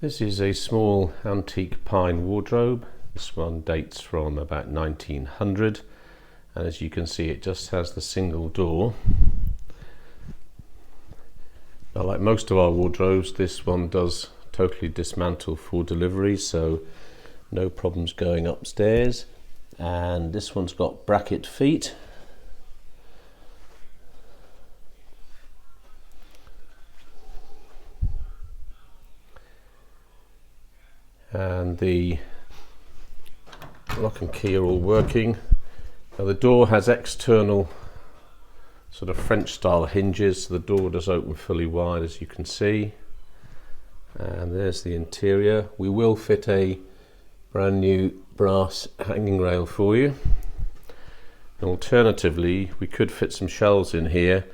This is a small antique pine wardrobe. This one dates from about 1900, and as you can see it just has the single door. Now, like most of our wardrobes, this one does totally dismantle for delivery, so no problems going upstairs. And this one's got bracket feet. And the lock and key are all working. Now the door has external sort of French style hinges, so the door does open fully wide, as you can see. And there's the interior. We will fit a brand new brass hanging rail for you. And alternatively, we could fit some shelves in here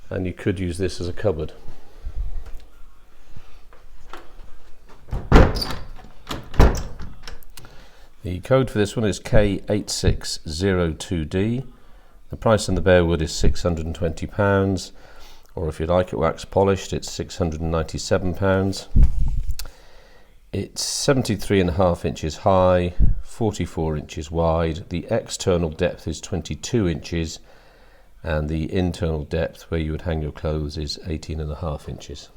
and you could use this as a cupboard. The code for this one is K8602D. The price on the bare wood is £620, or if you like it wax polished, it's £697. It's 73.5 inches high, 44 inches wide. The external depth is 22 inches, and the internal depth where you would hang your clothes is 18.5 inches.